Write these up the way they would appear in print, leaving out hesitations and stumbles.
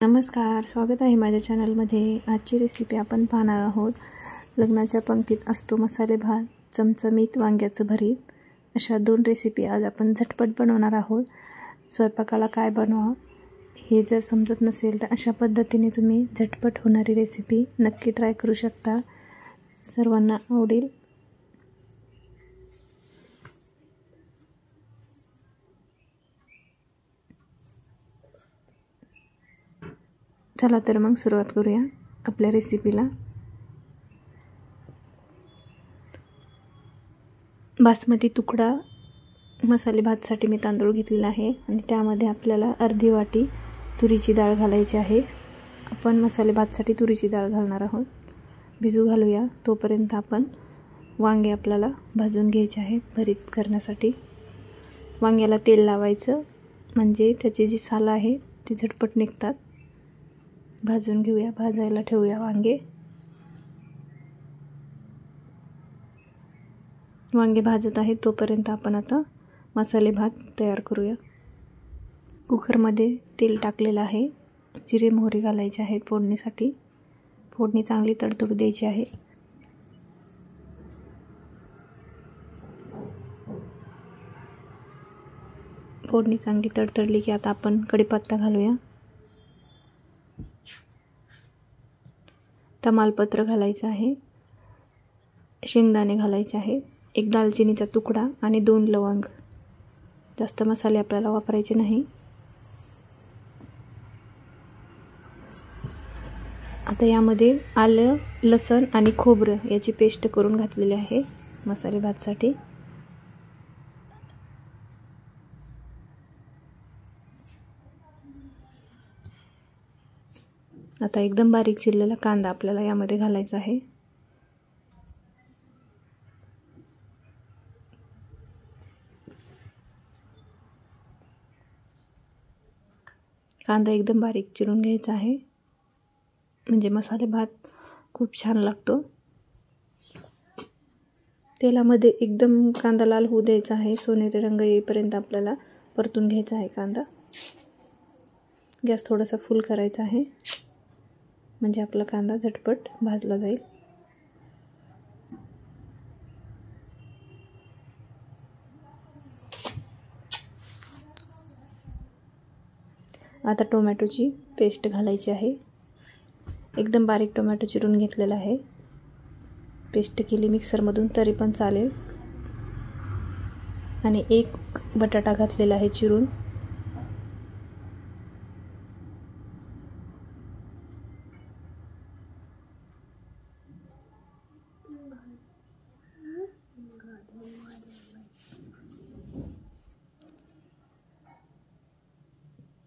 नमस्कार, स्वागत आहे माझ्या चॅनलमध्ये। आजची रेसिपी आपण पाहणार आहोत। लग्नाच्या पंक्तीत असतो मसाले भात, चमचमीत वांग्याचं भरीत, अशा 2 रेसिपी आज आपण झटपट बनवणार आहोत। स्वयंपाकाला काय बनवावं हे जर समजत नसेल तर अशा पद्धतीने तुम्ही झटपट होणारी रेसिपी नक्की ट्राय करू शकता, सर्वांना आवडेल। चला तर मग सुरुवात करूया आपल्या रेसिपीला। बासमती तुकडा मसाले भातसाठी मी तांदूळ घेतलेला आहे आणि त्यामध्ये आपल्याला अर्धी वाटी तुरीची डाळ घालायची आहे। आपण मसाले भातसाठी तुरीची डाळ घालणार आहोत। भिजू घालूया। तोपर्यंत आपण वांगे आपल्याला भाजून घ्यायचे आहेत भरीत करण्यासाठी। वांग्याला तेल लावायचं म्हणजे त्याची जी साल आहे ती झटपट निघतात। भाजून घेऊया, भाजायला ठेवूया वांगे। वांगे भाजत आहेत तोपर्यंत आपण आता मसाले भात तयार करूया। कुकरमध्ये तेल टाकलेलं आहे। जिरे मोहरी घालायचे आहेत फोडणीसाठी। फोडणी चांगली तडतडू द्यायची आहे। फोडणी चांगली तडतडली की आता आपण कढीपत्ता घालूया। तमालपत्र घालायचं आहे। शेंगदाणे घालायचे आहे। एक दालचिनीचा तुकडा आणि 2 लवंग। जास्त मसाले आपल्याला वापरायचे नाही। आता यामध्ये आलं, लसूण आणि खोबरं याची पेस्ट करून घातलेली आहे मसाले भातसाठी। आता एकदम बारीक चिरलेला कांदा आपल्याला यामध्ये घालायचा आहे। कांदा एकदम बारीक चिरून घ्यायचा आहे म्हणजे मसाले भात खूप छान लागतो। तेलामध्ये एकदम कांदा लाल होऊ द्यायचा आहे। सोनेरी रंग येईपर्यंत आपल्याला परतून घ्यायचा आहे कांदा। गॅस थोडासा फुल करायचा आहे म्हणजे आपला कांदा झटपट भाजला जाईल। आता टोमॅटोची पेस्ट घालायची आहे। एकदम बारीक टोमॅटो चिरून घेतलेला आहे। पेस्ट केली मिक्सरमधून तरी पण चालेल। आणि 1 बटाटा घातलेला आहे चिरून।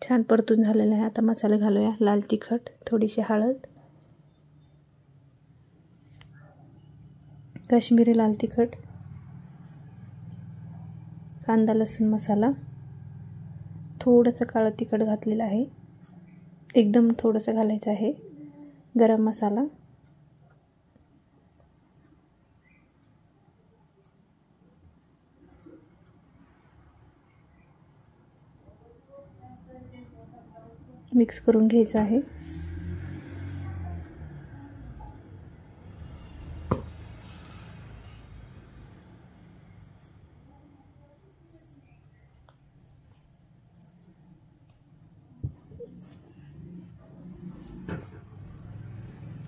छान परतून झालेला आहे। आता मसाले घालूया। लाल तिखट, थोडीशी हळद, काश्मीरी लाल तिखट, कांदा लसूण मसाला, थोडंसं काळं तिखट घातलेलं आहे, एकदम थोडंसं घालायचं आहे, गरम मसाला, मिक्स करून घ्यायचं आहे।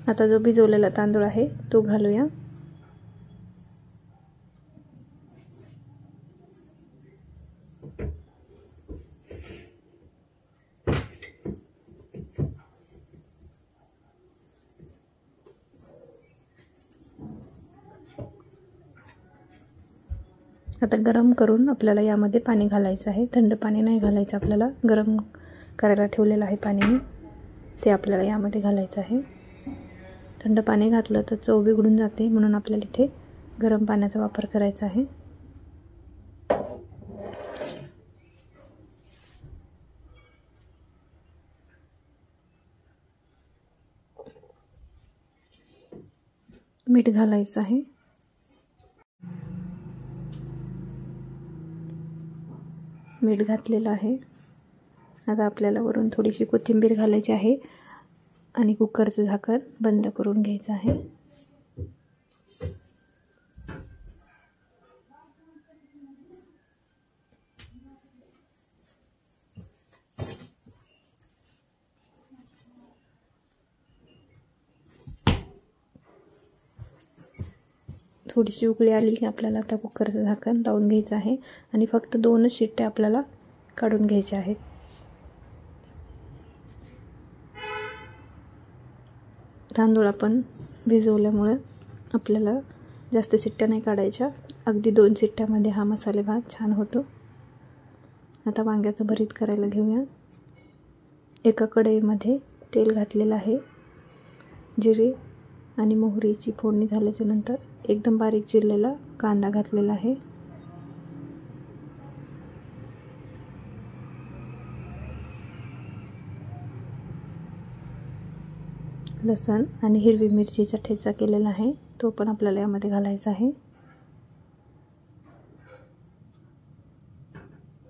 आता जो भिजवलेला तांदूळ आहे तो घालूया। आता गरम करून आपल्याला यामध्ये पाणी घालायचं आहे। थंड पाणी नाही घालायचं आपल्याला, गरम करायला ठेवलेलं आहे पाणी ते आपल्याला यामध्ये घालायचं आहे। थंड पाणी घातलं तर चव बिघडून जाते, म्हणून आपल्याला इथे गरम पाण्याचा वापर करायचा आहे। मीठ घालायचं आहे। मीठ घातलेलं आहे। आता आपल्याला वरून थोडीशी कोथिंबीर घालायची आहे आणि कुकरचं झाकण बंद करून घ्यायचं आहे. थोडीशी उकळी आली की आपल्याला आता कुकरचं झाकण लावून घ्यायचं आहे आणि फक्त 2च शिट्ट्या आपल्याला काढून घ्यायच्या आहेत. तांदूळ आपण भिजवल्यामुळे आपल्याला जास्त शिट्ट्या नाही काढायच्या. अगदी 2 शिट्ट्यामध्ये हा मसाले भात छान होतो. आता वांग्याचं भरीत करायला घेऊया. एका कढईमध्ये तेल घातलेलं आहे. जिरे आणि मोहरीची फोडणी झाल्याच्या नंतर एकदम बारीक चिरलेला कांदा घातलेला आहे. लसूण आणि हिरवी मिरचीचा ठेचा केलेला आहे, तो पण आपल्याला यामध्ये घालायचा आहे.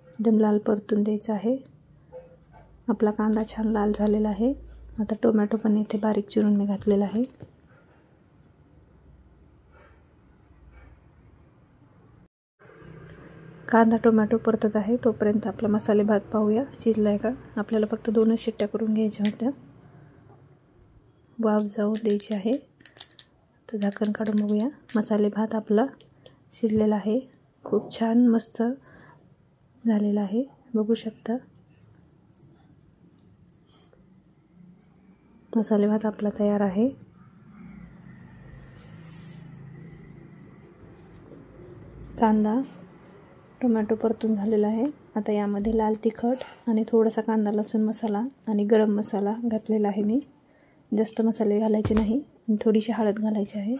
एकदम लाल परतून द्यायचा आहे. आपला कांदा छान लाल झालेला आहे. आता टोमॅटो पण इथे बारीक चिरून मी घातलेला आहे. कांदा टोमॅटो परतत आहे तोपर्यंत आपला मसाले भात पाहूया शिजलाय का. आपल्याला फक्त 2च शिट्ट्या करून घ्यायच्या होत्या. वाफ जाऊ द्यायची आहे. तर झाकण काढून बघूया. मसाले भात आपला शिजलेला आहे. खूप छान मस्त झालेला आहे, बघू शकता. मसाले भात आपला तयार आहे. कांदा टोमॅटो परतून झालेला आहे. आता यामध्ये लाल तिखट आणि थोडासा कांदा लसूण मसाला आणि गरम मसाला घातलेला आहे मी. जास्त मसाले घालायचे नाही. थोडीशी हळद घालायची आहे.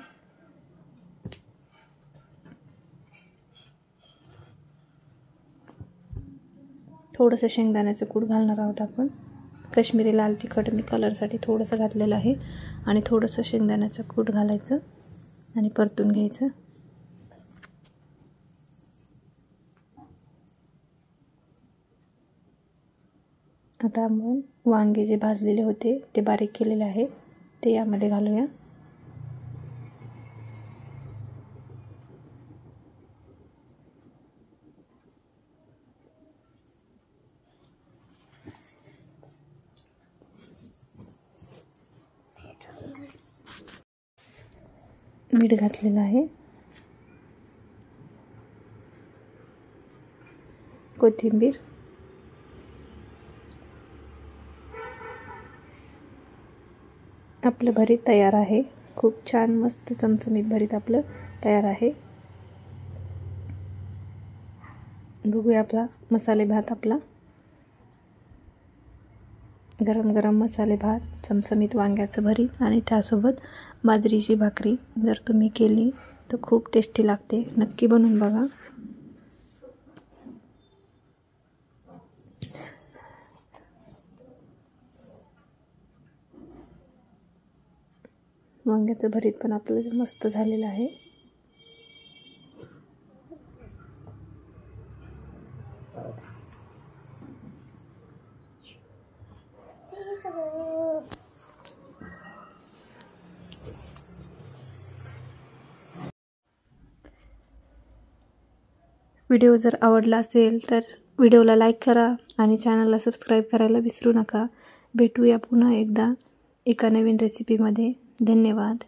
थोडंसं शेंगदाण्याचं कूट घालणार आहोत आपण. काश्मीरी लाल तिखट मी कलरसाठी थोडंसं घातलेलं आहे आणि थोडंसं शेंगदाण्याचं कूट घालायचं आणि परतून घ्यायचं. आता आपण वांगे जे भाजलेले होते ते बारीक केलेले आहे ते यामध्ये घालूया. मीठ घातलेलं आहे. कोथिंबीर, आपलं भरीत तयार आहे. खूप छान मस्त चमचमीत भरीत आपलं तयार आहे. बघूया आपला मसाले भात आपला. गरम गरम मसाले भात, चमचमीत वांग्याचं भरीत आणि त्यासोबत बाजरीची भाकरी जर तुम्ही केली तर खूप टेस्टी लागते. नक्की बनवून बघा. वांग्याचं भरीत पण आपलं मस्त झालेलं आहे. व्हिडिओ जर आवडला असेल तर व्हिडिओला लाईक करा आणि चॅनलला सबस्क्राईब करायला विसरू नका. भेटूया पुन्हा एकदा एका नवीन रेसिपीमध्ये. धन्यवाद.